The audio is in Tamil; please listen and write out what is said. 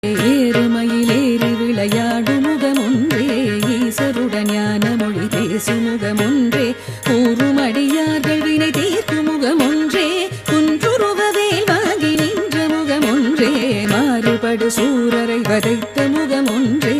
ஏறுமயிலேறி விளையாடும் முகமொன்றே ஈசருடன் ஞான மொழி பேசும் முகமொன்றே கூறும் அடியார்கள் வினை தீர்க்கும் முகமொன்றே குன்றுருவவேல் வாங்கி நின்ற முகமொன்றே மாறுபடு சூரரை வதைத்த முகமொன்றே